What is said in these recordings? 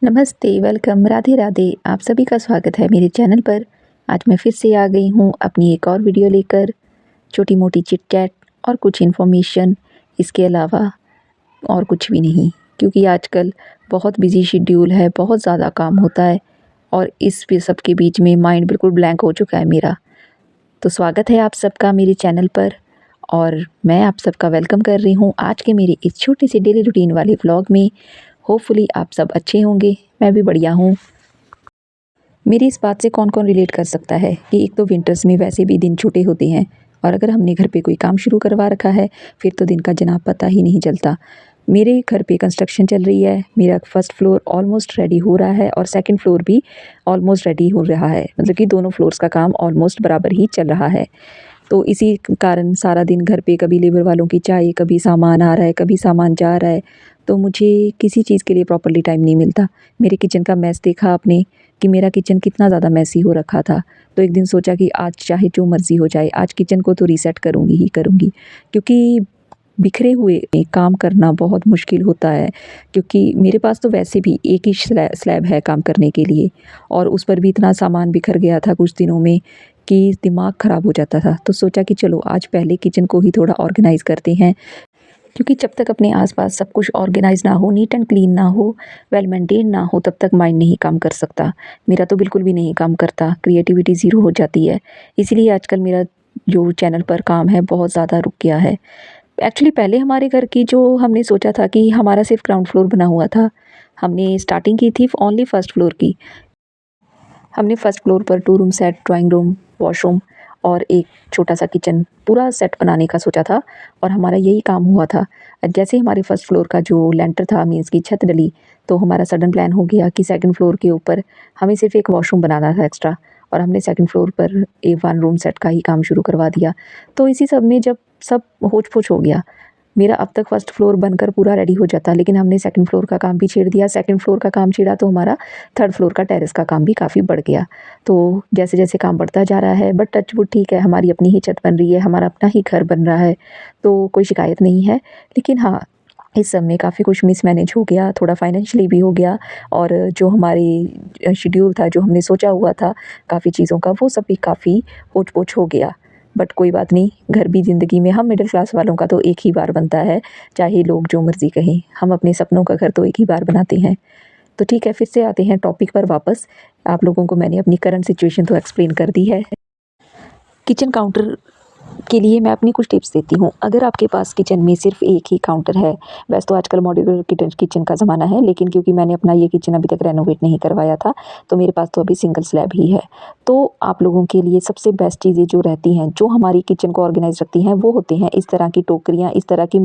नमस्ते, वेलकम, राधे राधे। आप सभी का स्वागत है मेरे चैनल पर। आज मैं फिर से आ गई हूँ अपनी एक और वीडियो लेकर, छोटी-मोटी चिट-चैट और कुछ इन्फॉर्मेशन, इसके अलावा और कुछ भी नहीं। क्योंकि आजकल बहुत बिज़ी शेड्यूल है, बहुत ज़्यादा काम होता है और इस पे सब के बीच में माइंड बिल्कुल ब्लैंक हो चुका है मेरा। तो स्वागत है आप सबका मेरे चैनल पर और मैं आप सबका वेलकम कर रही हूँ आज के मेरे इस छोटे से डेली रूटीन वाले व्लॉग में। होपफुली आप सब अच्छे होंगे, मैं भी बढ़िया हूँ। मेरी इस बात से कौन-कौन रिलेट कर सकता है कि एक तो विंटर्स में वैसे भी दिन छोटे होते हैं और अगर हमने घर पे कोई काम शुरू करवा रखा है, फिर तो दिन का जनाब पता ही नहीं चलता। मेरे घर पे कंस्ट्रक्शन चल रही है, मेरा फर्स्ट फ्लोर ऑलमोस्ट रेडी हो रहा है और सेकंड फ्लोर भी ऑलमोस्ट रेडी हो रहा है। मतलब कि दोनों फ्लोर्स का काम ऑलमोस्ट बराबर ही चल रहा है। तो इसी कारण सारा दिन घर पे कभी लेबर वालों की चाहिए, कभी सामान आ रहा है, कभी सामान जा रहा है, तो मुझे किसी चीज़ के लिए प्रॉपर्ली टाइम नहीं मिलता। मेरे किचन का मेस देखा आपने कि मेरा किचन कितना ज़्यादा मेसी हो रखा था। तो एक दिन सोचा कि आज चाहे जो मर्ज़ी हो जाए, आज किचन को तो रीसेट करूँगी ही करूँगी। क्योंकि बिखरे हुए काम करना बहुत मुश्किल होता है, क्योंकि मेरे पास तो वैसे भी एक ही स्लैब है काम करने के लिए और उस पर भी इतना सामान बिखर गया था कुछ दिनों में कि दिमाग ख़राब हो जाता था। तो सोचा कि चलो आज पहले किचन को ही थोड़ा ऑर्गेनाइज़ करते हैं, क्योंकि जब तक अपने आस-पास सब कुछ ऑर्गेनाइज़ ना हो, नीट एंड क्लीन ना हो, वेल मेंटेन ना हो, तब तक माइंड नहीं काम कर सकता। मेरा तो बिल्कुल भी नहीं काम करता, क्रिएटिविटी ज़ीरो हो जाती है। इसीलिए आजकल मेरा जो चैनल पर काम है बहुत ज़्यादा रुक गया है। एक्चुअली पहले हमारे घर की जो हमने सोचा था कि हमारा सिर्फ़ ग्राउंड फ्लोर बना हुआ था। हमने स्टार्टिंग की थी ओनली फर्स्ट फ्लोर की। हमने फर्स्ट फ्लोर पर 2 room set, drawing room, washroom और एक छोटा-सा किचन पूरा सेट बनाने का सोचा था और हमारा यही काम हुआ था। जैसे ही हमारे फर्स्ट फ्लोर का जो लेंटर था मीन्स की छत डली, तो हमारा सडन प्लान हो गया कि सेकंड फ्लोर के ऊपर हमें सिर्फ़ एक वॉशरूम बनाना था एक्स्ट्रा और हमने सेकंड फ्लोर पर ए 1 रूम सेट का ही काम शुरू करवा दिया। तो इसी सब में जब सब होच-पोच हो गया, मेरा अब तक फर्स्ट फ्लोर बनकर पूरा रेडी हो जाता, लेकिन हमने सेकंड फ्लोर का काम भी छेड़ दिया। सेकंड फ्लोर का काम छेड़ा तो हमारा थर्ड फ्लोर का टेरेस का काम भी काफ़ी बढ़ गया। तो जैसे-जैसे काम बढ़ता जा रहा है, बट टच वुड ठीक है, हमारी अपनी ही छत बन रही है, हमारा अपना ही घर बन रहा है, तो कोई शिकायत नहीं है। लेकिन हाँ, इस सब में काफ़ी कुछ मिसमैनेज हो गया, थोड़ा फाइनेंशियली भी हो गया और जो हमारी शेड्यूल था, जो हमने सोचा हुआ था काफ़ी चीज़ों का, वो सब भी काफ़ी होच-पोच हो गया। बट कोई बात नहीं, घर भी ज़िंदगी में हम मिडिल क्लास वालों का तो एक ही बार बनता है, चाहे लोग जो मर्ज़ी कहें। हम अपने सपनों का घर तो एक ही बार बनाते हैं। तो ठीक है, फिर से आते हैं टॉपिक पर वापस। आप लोगों को मैंने अपनी करंट सिचुएशन तो एक्सप्लेन कर दी है। किचन काउंटर के लिए मैं अपनी कुछ टिप्स देती हूँ। अगर आपके पास किचन में सिर्फ़ एक ही काउंटर है, वैसे तो आजकल मॉड्यूलर किचन का ज़माना है, लेकिन क्योंकि मैंने अपना ये किचन अभी तक रेनोवेट नहीं करवाया था, तो मेरे पास तो अभी सिंगल स्लैब ही है। तो आप लोगों के लिए सबसे बेस्ट चीज़ें जो रहती हैं, जो हमारी किचन को ऑर्गेनाइज़ रखती हैं, वो होते हैं इस तरह की टोकरियाँ, इस तरह की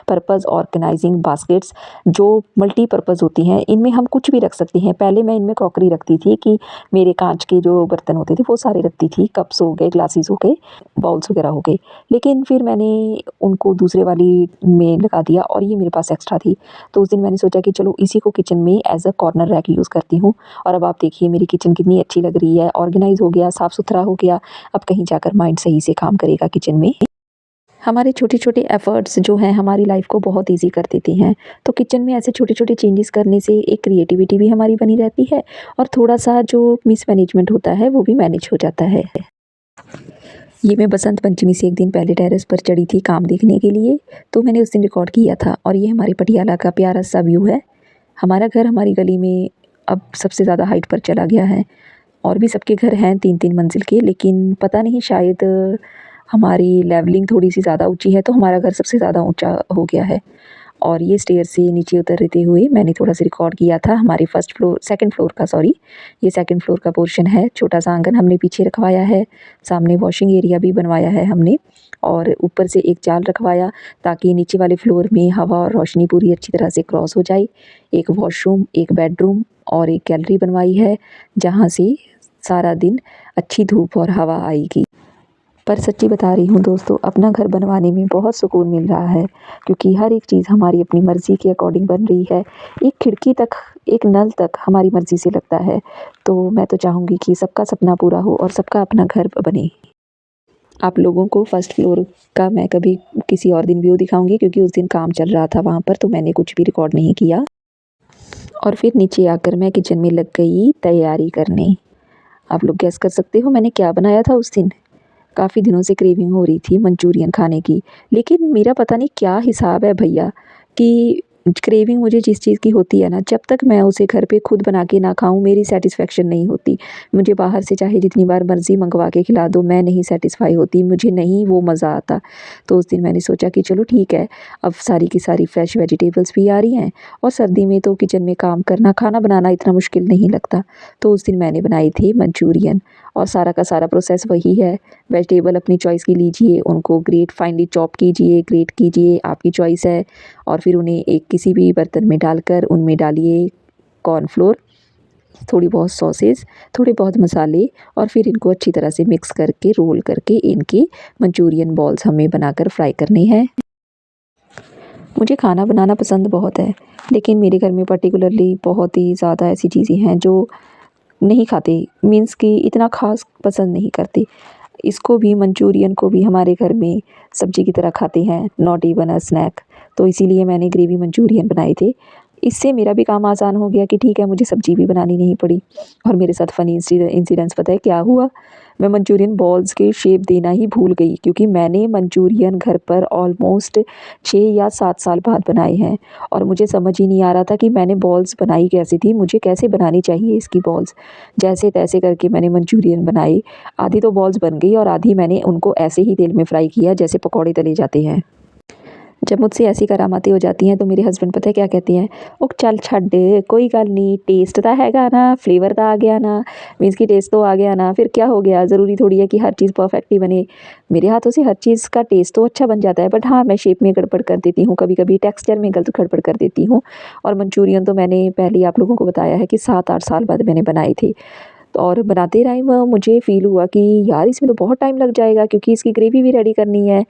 पर्पज़ ऑर्गेनाइज़िंग बास्केट्स, जो मल्टीपर्पज़ होती हैं। इनमें हम कुछ भी रख सकते हैं। पहले मैं इनमें क्रॉकरी रखती थी कि मेरे काँच के जो बर्तन होते थे, वो सारे रखती थी, कप्स हो गए, ग्लासेस हो गए, बाउल्स वगैरह हो गए। लेकिन फिर मैंने उनको दूसरे वाली में लगा दिया और ये मेरे पास एक्स्ट्रा थी। तो उस दिन मैंने सोचा कि चलो इसी को किचन में as a corner rack use करती हूँ और अब आप देखिए मेरी किचन कितनी अच्छी लग रही है, ऑर्गेनाइज़ हो गया, साफ-सुथरा हो गया। अब कहीं जाकर माइंड सही से काम करेगा किचन में। हमारे छोटे-छोटे एफ़र्ट्स जो हैं हमारी लाइफ़ को बहुत ईज़ी कर देते हैं। तो किचन में ऐसे छोटे-छोटे चेंजेस करने से एक क्रिएटिविटी भी हमारी बनी रहती है और थोड़ा-सा जो मिसमैनेजमेंट होता है वो भी मैनेज हो जाता है। ये मैं बसंत पंचमी से एक दिन पहले टेरेस पर चढ़ी थी काम देखने के लिए, तो मैंने उस दिन रिकॉर्ड किया था और ये हमारे पटियाला का प्यारा-सा व्यू है। हमारा घर हमारी गली में अब सबसे ज़्यादा हाइट पर चला गया है और भी सबके घर हैं 3-3 मंजिल के, लेकिन पता नहीं शायद हमारी लेवलिंग थोड़ी-सी ज़्यादा ऊँची है, तो हमारा घर सबसे ज़्यादा ऊँचा हो गया है। और ये स्टेयर से नीचे उतरते हुए मैंने थोड़ा-सा रिकॉर्ड किया था हमारे सेकंड फ्लोर का सॉरी, ये सेकंड फ्लोर का पोर्शन है। छोटा-सा आँगन हमने पीछे रखवाया है, सामने वॉशिंग एरिया भी बनवाया है हमने और ऊपर से एक जाल रखवाया ताकि नीचे वाले फ्लोर में हवा और रोशनी पूरी अच्छी तरह से क्रॉस हो जाए। एक वॉशरूम, एक बेडरूम और एक गैलरी बनवाई है, जहाँ से सारा दिन अच्छी धूप और हवा आएगी। पर सच्ची बता रही हूँ दोस्तों, अपना घर बनवाने में बहुत सुकून मिल रहा है, क्योंकि हर एक चीज़ हमारी अपनी मर्ज़ी के अकॉर्डिंग बन रही है। एक खिड़की तक, एक नल तक हमारी मर्ज़ी से लगता है। तो मैं तो चाहूँगी कि सबका सपना पूरा हो और सबका अपना घर बने। आप लोगों को फर्स्ट फ्लोर का मैं कभी किसी और दिन व्यू दिखाऊँगी, क्योंकि उस दिन काम चल रहा था वहाँ पर, तो मैंने कुछ भी रिकॉर्ड नहीं किया। और फिर नीचे आकर मैं किचन में लग गई तैयारी करने। आप लोग गेस कर सकते हो मैंने क्या बनाया था उस दिन? काफ़ी दिनों से क्रेविंग हो रही थी मंचूरियन खाने की, लेकिन मेरा पता नहीं क्या हिसाब है भैया कि क्रेविंग मुझे जिस चीज़ की होती है ना, जब तक मैं उसे घर पे खुद बना के ना खाऊँ मेरी सैटिस्फैक्शन नहीं होती। मुझे बाहर से चाहे जितनी बार मर्ज़ी मंगवा के खिला दो, मैं नहीं सैटिस्फाई होती, मुझे नहीं वो मज़ा आता। तो उस दिन मैंने सोचा कि चलो ठीक है, अब सारी की सारी फ्रेश वेजिटेबल्स भी आ रही हैं और सर्दी में तो किचन में काम करना, खाना बनाना इतना मुश्किल नहीं लगता। तो उस दिन मैंने बनाई थी मंचूरियन और सारा का सारा प्रोसेस वही है। वेजिटेबल अपनी चॉइस की लीजिए, उनको ग्रेट फाइनली चॉप कीजिए, ग्रेट कीजिए, आपकी चॉइस है। और फिर उन्हें एक किसी भी बर्तन में डालकर उनमें डालिए कॉर्नफ्लोर, थोड़ी बहुत सॉसेस, थोड़े बहुत मसाले और फिर इनको अच्छी तरह से मिक्स करके रोल करके इनके मंचूरियन बॉल्स हमें बनाकर फ्राई करने हैं। मुझे खाना बनाना पसंद बहुत है, लेकिन मेरे घर में पर्टिकुलरली बहुत ही ज़्यादा ऐसी चीज़ें हैं जो नहीं खाते, मीन्स कि इतना ख़ास पसंद नहीं करते। इसको भी मंचूरियन को भी हमारे घर में सब्ज़ी की तरह खाते हैं, नॉट इवन अ स्नैक। तो इसीलिए मैंने ग्रेवी मंचूरियन बनाए थे। इससे मेरा भी काम आसान हो गया कि ठीक है मुझे सब्ज़ी भी बनानी नहीं पड़ी। और मेरे साथ फ़नी इंसिडेंस पता है क्या हुआ? मैं मंचूरियन बॉल्स की शेप देना ही भूल गई, क्योंकि मैंने मंचूरियन घर पर ऑलमोस्ट 6 या 7 साल बाद बनाए हैं और मुझे समझ ही नहीं आ रहा था कि मैंने बॉल्स बनाई कैसे थी, मुझे कैसे बनानी चाहिए इसकी बॉल्स। जैसे-तैसे करके मैंने मंचूरियन बनाए, आधी तो बॉल्स बन गई और आधी मैंने उनको ऐसे ही तेल में फ्राई किया जैसे पकौड़े तले जाते हैं। जब मुझसे ऐसी करामातें हो जाती हैं तो मेरे हस्बैंड पता है क्या कहते हैं, "ओ चल छड्ड, कोई गल नहीं, टेस्ट तो हैगा ना, फ्लेवर तो आ गया ना, मीन्स कि टेस्ट तो आ गया ना, फिर क्या हो गया? ज़रूरी थोड़ी है कि हर चीज़ परफेक्ट ही बने। मेरे हाथों से हर चीज़ का टेस्ट तो अच्छा बन जाता है, बट हाँ, मैं शेप में गड़बड़ कर देती हूँ, कभी-कभी टेक्सचर में गलत गड़बड़ कर देती हूँ। और मंचूरियन तो मैंने पहले ही आप लोगों को बताया है कि 7-8 साल बाद मैंने बनाए थे। और बनाते टाइम मुझे फ़ील हुआ कि यार इसमें तो बहुत टाइम लग जाएगा, क्योंकि इसकी ग्रेवी भी रेडी करनी है।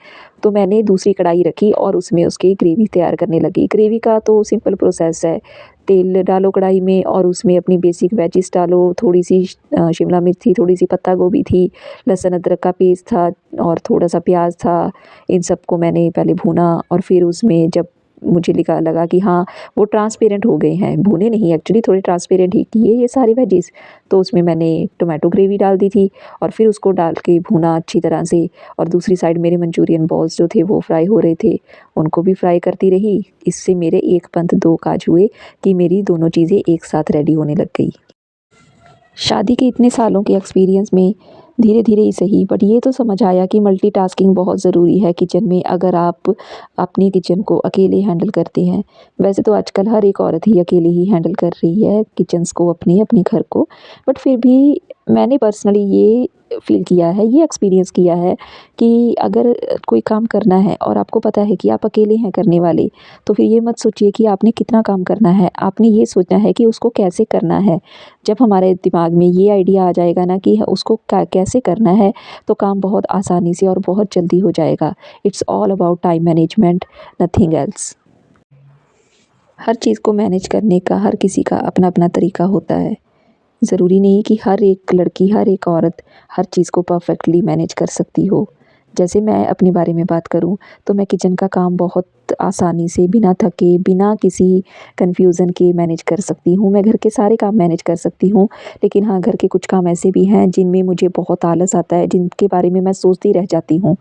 तो मैंने दूसरी कढ़ाई रखी और उसमें उसकी ग्रेवी तैयार करने लगी। ग्रेवी का तो सिंपल प्रोसेस है, तेल डालो कढ़ाई में और उसमें अपनी बेसिक वेजिस डालो, थोड़ी-सी शिमला मिर्च थी, थोड़ी-सी पत्ता गोभी थी, लहसुन अदरक का पेस्ट था और थोड़ा-सा प्याज़ था। इन सबको मैंने पहले भूना और फिर उसमें जब मुझे लगा कि हाँ, वो ट्रांसपेरेंट हो गए हैं, भुने नहीं एक्चुअली, थोड़े ट्रांसपेरेंट ही किए ये सारे वेजिस। तो उसमें मैंने टोमेटो ग्रेवी डाल दी थी और फिर उसको डाल के भूना अच्छी तरह से। और दूसरी साइड मेरे मंचूरियन बॉल्स जो थे वो फ्राई हो रहे थे, उनको भी फ्राई करती रही। इससे मेरे एक पंथ दो काज हुए कि मेरी दोनों चीज़ें एक साथ रेडी होने लग गई। शादी के इतने सालों के एक्सपीरियंस में धीरे-धीरे ही सही, बट ये तो समझ आया कि मल्टीटास्किंग बहुत ज़रूरी है किचन में, अगर आप अपनी किचन को अकेले हैंडल करते हैं। वैसे तो आजकल हर एक औरत ही अकेले ही हैंडल कर रही है किचन्स को, अपने घर को। बट फिर भी मैंने पर्सनली ये फ़ील किया है, ये एक्सपीरियंस किया है कि अगर कोई काम करना है और आपको पता है कि आप अकेले हैं करने वाले, तो फिर ये मत सोचिए कि आपने कितना काम करना है, आपने ये सोचना है कि उसको कैसे करना है। जब हमारे दिमाग में ये आइडिया आ जाएगा ना कि उसको कैसे करना है, तो काम बहुत आसानी से और बहुत जल्दी हो जाएगा। It's all about time management, nothing else. हर चीज़ को मैनेज करने का हर किसी का अपना-अपना तरीका होता है। ज़रूरी नहीं कि हर एक लड़की, हर एक औरत हर चीज़ को परफेक्टली मैनेज कर सकती हो। जैसे मैं अपने बारे में बात करूँ, तो मैं किचन का काम बहुत आसानी से, बिना थके, बिना किसी कन्फ्यूज़न के मैनेज कर सकती हूँ। मैं घर के सारे काम मैनेज कर सकती हूँ, लेकिन हाँ, घर के कुछ काम ऐसे भी हैं जिनमें मुझे बहुत आलस आता है, जिनके बारे में मैं सोचती रह जाती हूँ।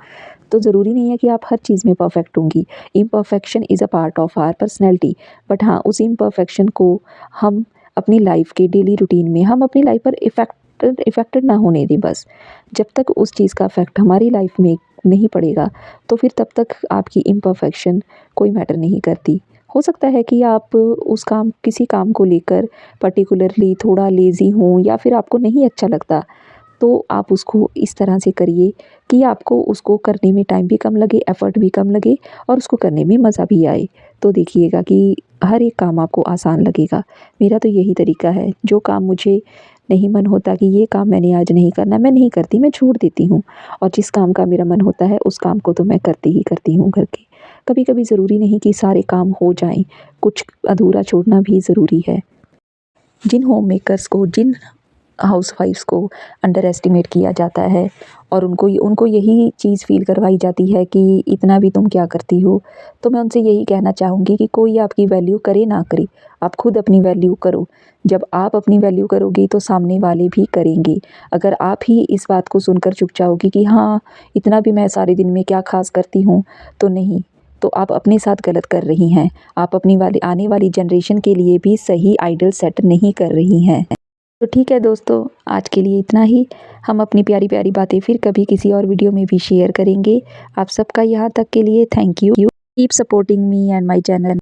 तो ज़रूरी नहीं है कि आप हर चीज़ में परफेक्ट होंगी। Imperfection is a part of our personality. But हाँ, उस इम्परफेक्शन को हम अपनी लाइफ के डेली रूटीन में, हम अपनी लाइफ पर इफ़ेक्टेड ना होने दें बस। जब तक उस चीज़ का इफ़ेक्ट हमारी लाइफ में नहीं पड़ेगा, तो फिर तब तक आपकी इम्परफेक्शन कोई मैटर नहीं करती। हो सकता है कि आप उस काम किसी काम को लेकर पर्टिकुलरली थोड़ा लेज़ी हों या फिर आपको नहीं अच्छा लगता, तो आप उसको इस तरह से करिए कि आपको उसको करने में टाइम भी कम लगे, एफ़र्ट भी कम लगे और उसको करने में मज़ा भी आए। तो देखिएगा कि हर एक काम आपको आसान लगेगा। मेरा तो यही तरीका है, जो काम मुझे नहीं मन होता कि ये काम मैंने आज नहीं करना, मैं नहीं करती, मैं छोड़ देती हूँ। और जिस काम का मेरा मन होता है, उस काम को तो मैं करती ही करती हूँ घर के। कभी-कभी ज़रूरी नहीं कि सारे काम हो जाएँ, कुछ अधूरा छोड़ना भी ज़रूरी है। जिन होम मेकर्स को, जिन हाउसवाइफ्स को अंडर एस्टिमेट किया जाता है और उनको यही चीज़ फ़ील करवाई जाती है कि इतना भी तुम क्या करती हो। तो मैं उनसे यही कहना चाहूँगी कि कोई आपकी वैल्यू करे ना करे, आप खुद अपनी वैल्यू करो। जब आप अपनी वैल्यू करोगी तो सामने वाले भी करेंगे। अगर आप ही इस बात को सुनकर चुप जाओगी कि हाँ, इतना भी मैं सारे दिन में क्या ख़ास करती हूँ, तो नहीं, तो आप अपने साथ गलत कर रही हैं। आप अपनी आने वाली जनरेशन के लिए भी सही आइडल सेट नहीं कर रही हैं। तो ठीक है दोस्तों, आज के लिए इतना ही। हम अपनी प्यारी-प्यारी बातें फिर कभी किसी और वीडियो में भी शेयर करेंगे। आप सबका यहाँ तक के लिए thank you. Keep supporting me and my channel.